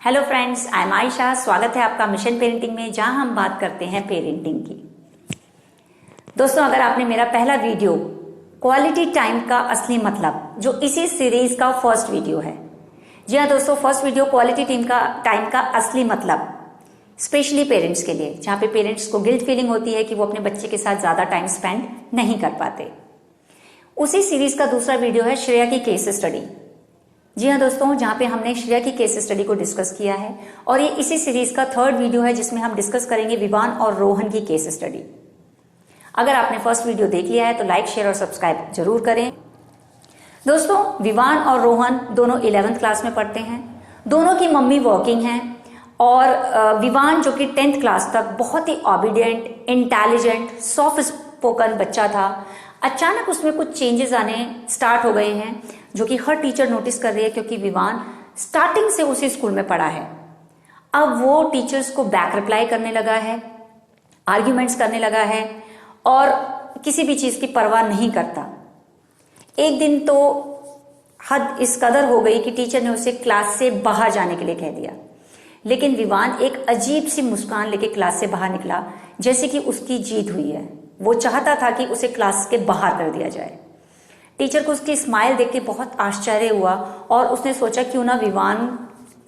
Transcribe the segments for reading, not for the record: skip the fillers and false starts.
Hello friends, I am Ayesha. स्वागत है आपका मिशन पेरेंटिंग में, जहां हम बात करते हैं पेरेंटिंग की। दोस्तों, अगर आपने मेरा पहला वीडियो क्वालिटी टाइम का असली मतलब, जो इसी सीरीज का फर्स्ट वीडियो है, जी हाँ दोस्तों, फर्स्ट वीडियो क्वालिटी टाइम का असली मतलब स्पेशली पेरेंट्स के लिए, जहां पे पेरेंट्स को गिल्ट फीलिंग होती है कि वो अपने बच्चे के साथ ज्यादा टाइम स्पेंड नहीं कर पाते। उसी सीरीज का दूसरा वीडियो है श्रेया की केस स्टडी। जी हाँ दोस्तों, जहां पे हमने श्रेया की केस स्टडी को डिस्कस किया है, और ये इसी सीरीज का थर्ड वीडियो है जिसमें हम डिस्कस करेंगे विवान और रोहन की केस स्टडी। अगर आपने फर्स्ट वीडियो देख लिया है तो लाइक, शेयर और सब्सक्राइब जरूर करें। दोस्तों, विवान और रोहन दोनों 11th क्लास में पढ़ते हैं। दोनों की मम्मी वर्किंग हैं, और विवान जो कि 10th क्लास तक बहुत ही ऑबिडियंट, इंटेलिजेंट, सॉफ्ट स्पोकन बच्चा था, अचानक उसमें कुछ चेंजेस आने स्टार्ट हो गए हैं, जो कि हर टीचर नोटिस कर रही है, क्योंकि विवान स्टार्टिंग से उसी स्कूल में पढ़ा है। अब वो टीचर्स को बैक रिप्लाई करने लगा है, आर्ग्यूमेंट्स करने लगा है, और किसी भी चीज की परवाह नहीं करता। एक दिन तो हद इस कदर हो गई कि टीचर ने उसे क्लास से बाहर जाने के लिए कह दिया, लेकिन विवान एक अजीब सी मुस्कान लेके क्लास से बाहर निकला, जैसे कि उसकी जीत हुई है। वो चाहता था कि उसे क्लास के बाहर कर दिया जाए। टीचर को उसकी स्माइल देख के बहुत आश्चर्य हुआ, और उसने सोचा क्यों ना विवान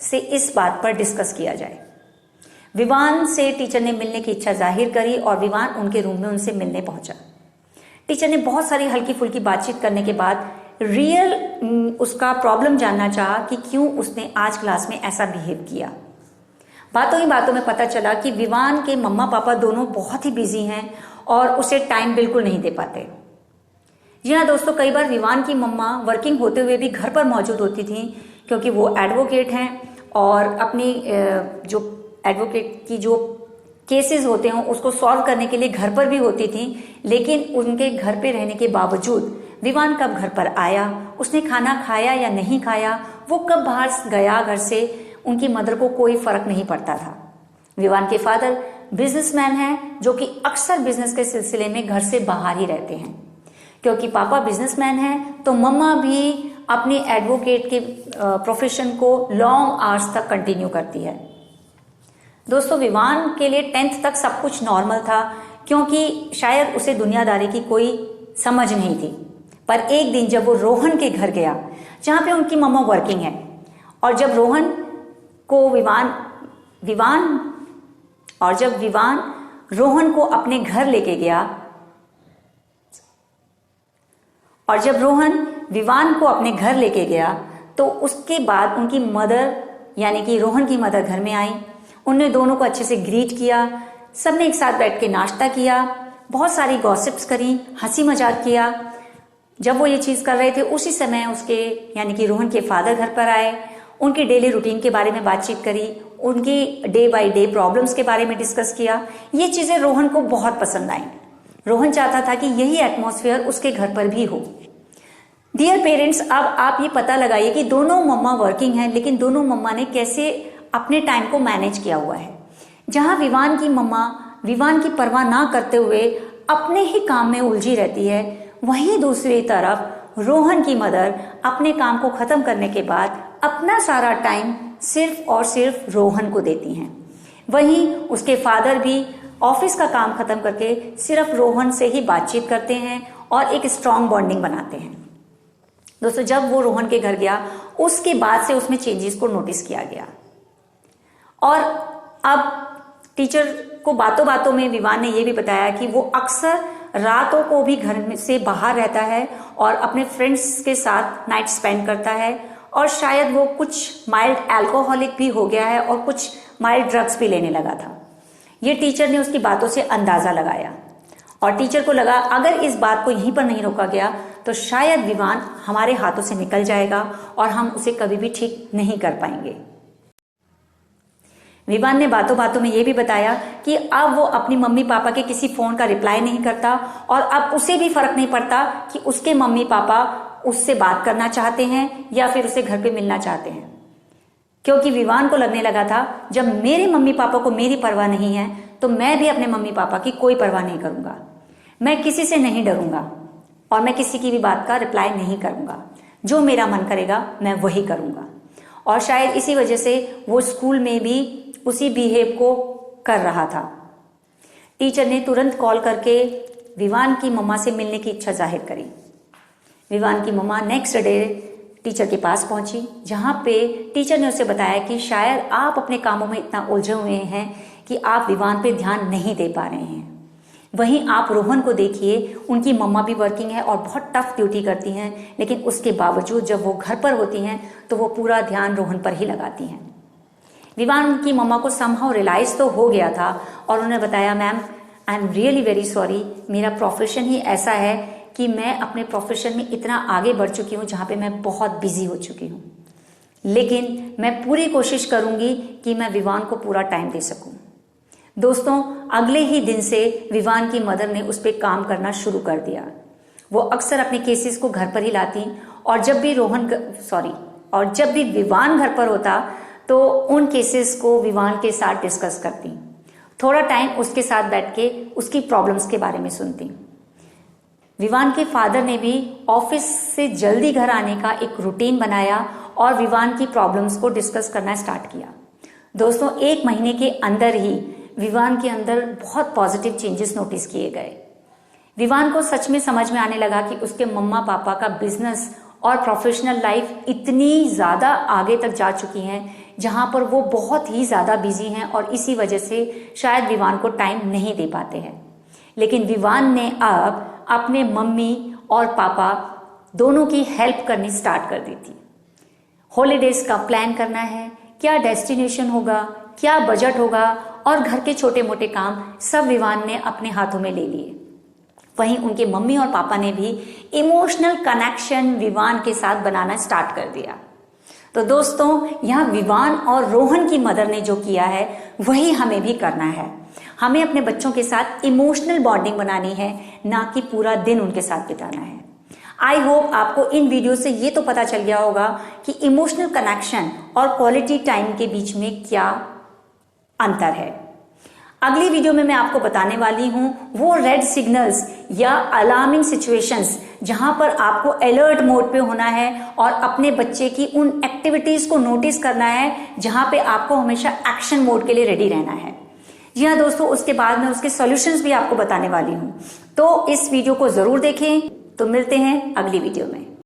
से इस बात पर डिस्कस किया जाए। विवान से टीचर ने मिलने की इच्छा जाहिर करी, और विवान उनके रूम में उनसे मिलने पहुंचा। टीचर ने बहुत सारी हल्की फुल्की बातचीत करने के बाद रियल उसका प्रॉब्लम जानना चाहा कि क्यों उसने आज क्लास में ऐसा बिहेव किया। बातों ही बातों में पता चला कि विवान के मम्मा पापा दोनों बहुत ही बिजी हैं और उसे टाइम बिल्कुल नहीं दे पाते। जी हाँ दोस्तों, कई बार विवान की मम्मा वर्किंग होते हुए भी घर पर मौजूद होती थी, क्योंकि वो एडवोकेट हैं, और अपनी जो एडवोकेट की जो केसेस होते हैं उसको सॉल्व करने के लिए घर पर भी होती थी। लेकिन उनके घर पे रहने के बावजूद विवान कब घर पर आया, उसने खाना खाया या नहीं खाया, वो कब बाहर गया घर से, उनकी मदर को कोई फर्क नहीं पड़ता था। विवान के फादर बिजनेसमैन हैं, जो कि अक्सर बिजनेस के सिलसिले में घर से बाहर ही रहते हैं। क्योंकि पापा बिजनेसमैन हैं, तो मम्मा भी अपनी एडवोकेट के प्रोफेशन को लॉन्ग आवर्स तक कंटिन्यू करती है। दोस्तों, विवान के लिए 10th तक सब कुछ नॉर्मल था, क्योंकि शायद उसे दुनियादारी की कोई समझ नहीं थी। पर एक दिन जब वो रोहन के घर गया, जहां पे उनकी मम्मा वर्किंग है, और जब विवान रोहन को अपने घर लेके गया, तो उसके बाद उनकी मदर यानी कि रोहन की मदर घर में आई। उनने दोनों को अच्छे से ग्रीट किया, सबने एक साथ बैठ के नाश्ता किया, बहुत सारी गॉसिप्स करी, हंसी मजाक किया। जब वो ये चीज कर रहे थे, उसी समय उसके यानी कि रोहन के फादर घर पर आए, उनकी डेली रूटीन के बारे में बातचीत करी, उनकी डे बाय डे प्रॉब्लम्स के बारे में डिस्कस किया। ये चीजें रोहन को बहुत पसंद आई। रोहन चाहता था कि यही एटमॉस्फेयर उसके घर पर भी हो। डियर पेरेंट्स, अब आप ये पता लगाइए कि दोनों मम्मा वर्किंग हैं, लेकिन दोनों मम्मा ने कैसे अपने टाइम को मैनेज किया हुआ है। जहां विवान की मम्मा विवान की परवाह ना करते हुए अपने ही काम में उलझी रहती है, वहीं दूसरी तरफ रोहन की मदर अपने काम को खत्म करने के बाद अपना सारा टाइम सिर्फ और सिर्फ रोहन को देती हैं। वहीं उसके फादर भी ऑफिस का काम खत्म करके सिर्फ रोहन से ही बातचीत करते हैं और एक स्ट्रॉन्ग बॉन्डिंग बनाते हैं। दोस्तों, जब वो रोहन के घर गया, उसके बाद से उसमें चेंजेस को नोटिस किया गया, और अब टीचर को बातों बातों में विवान ने यह भी बताया कि वो अक्सर रातों को भी घर से बाहर रहता है और अपने फ्रेंड्स के साथ नाइट स्पेंड करता है, और शायद वो कुछ माइल्ड अल्कोहलिक भी हो गया है और कुछ माइल्ड ड्रग्स भी लेने लगा था। ये टीचर ने उसकी बातों से अंदाजा लगाया, और टीचर को लगा अगर इस बात को यहीं पर नहीं रोका गया तो शायद विवान हमारे हाथों से निकल जाएगा और हम उसे कभी भी ठीक नहीं कर पाएंगे। विवान ने बातों बातों में यह भी बताया कि अब वो अपनी मम्मी पापा के किसी फोन का रिप्लाई नहीं करता, और अब उसे भी फर्क नहीं पड़ता कि उसके मम्मी पापा उससे बात करना चाहते हैं या फिर उसे घर पे मिलना चाहते हैं। क्योंकि विवान को लगने लगा था, जब मेरे मम्मी पापा को मेरी परवाह नहीं है, तो मैं भी अपने मम्मी पापा की कोई परवाह नहीं करूंगा। मैं किसी से नहीं डरूंगा, और मैं किसी की भी बात का रिप्लाई नहीं करूंगा। जो मेरा मन करेगा मैं वही करूंगा। और शायद इसी वजह से वो स्कूल में भी उसी बिहेव को कर रहा था। टीचर ने तुरंत कॉल करके विवान की मम्मा से मिलने की इच्छा जाहिर करी। विवान की मम्मा नेक्स्ट डे टीचर के पास पहुंची, जहां पे टीचर ने उसे बताया कि शायद आप अपने कामों में इतना उलझे हुए हैं कि आप विवान पे ध्यान नहीं दे पा रहे हैं। वहीं आप रोहन को देखिए, उनकी मम्मा भी वर्किंग है और बहुत टफ ड्यूटी करती हैं, लेकिन उसके बावजूद जब वो घर पर होती हैं तो वो पूरा ध्यान रोहन पर ही लगाती हैं। विवान की मम्मा को समहाउ रियलाइज तो हो गया था और उन्होंने बताया, ma'am I am really very sorry, मेरा प्रोफेशन ही ऐसा है कि मैं अपने प्रोफेशन में इतना आगे बढ़ चुकी हूँ जहाँ पे मैं बहुत बिजी हो चुकी हूँ, लेकिन मैं पूरी कोशिश करूंगी कि मैं विवान को पूरा टाइम दे सकूं। दोस्तों, अगले ही दिन से विवान की मदर ने उस पर काम करना शुरू कर दिया। वो अक्सर अपने केसेस को घर पर ही लाती और जब भी विवान घर पर होता तो उन केसेस को विवान के साथ डिस्कस करती, थोड़ा टाइम उसके साथ बैठ के उसकी प्रॉब्लम्स के बारे में सुनती। विवान के फादर ने भी ऑफिस से जल्दी घर आने का एक रूटीन बनाया और विवान की प्रॉब्लम्स को डिस्कस करना स्टार्ट किया। दोस्तों, 1 महीने के अंदर ही विवान के अंदर बहुत पॉजिटिव चेंजेस नोटिस किए गए। विवान को सच में समझ में आने लगा कि उसके मम्मा पापा का बिजनेस और प्रोफेशनल लाइफ इतनी ज्यादा आगे तक जा चुकी हैं जहां पर वो बहुत ही ज्यादा बिजी हैं और इसी वजह से शायद विवान को टाइम नहीं दे पाते हैं। लेकिन विवान ने अब अपने मम्मी और पापा दोनों की हेल्प करनी स्टार्ट कर दी थी। हॉलीडेज का प्लान करना है, क्या डेस्टिनेशन होगा, क्या बजट होगा और घर के छोटे मोटे काम सब विवान ने अपने हाथों में ले लिए। वहीं उनके मम्मी और पापा ने भी इमोशनल कनेक्शन विवान के साथ बनाना स्टार्ट कर दिया। तो दोस्तों, यहाँ विवान और रोहन की मदर ने जो किया है वही हमें भी करना है। हमें अपने बच्चों के साथ इमोशनल बॉन्डिंग बनानी है, ना कि पूरा दिन उनके साथ बिताना है। आई होप आपको इन वीडियो से ये तो पता चल गया होगा कि इमोशनल कनेक्शन और क्वालिटी टाइम के बीच में क्या अंतर है। अगली वीडियो में मैं आपको बताने वाली हूं वो रेड सिग्नल्स या अलार्मिंग सिचुएशंस जहां पर आपको अलर्ट मोड पे होना है और अपने बच्चे की उन एक्टिविटीज को नोटिस करना है जहां पे आपको हमेशा एक्शन मोड के लिए रेडी रहना है। जी हाँ दोस्तों, उसके बाद में उसके सॉल्यूशंस भी आपको बताने वाली हूं, तो इस वीडियो को जरूर देखें। तो मिलते हैं अगली वीडियो में।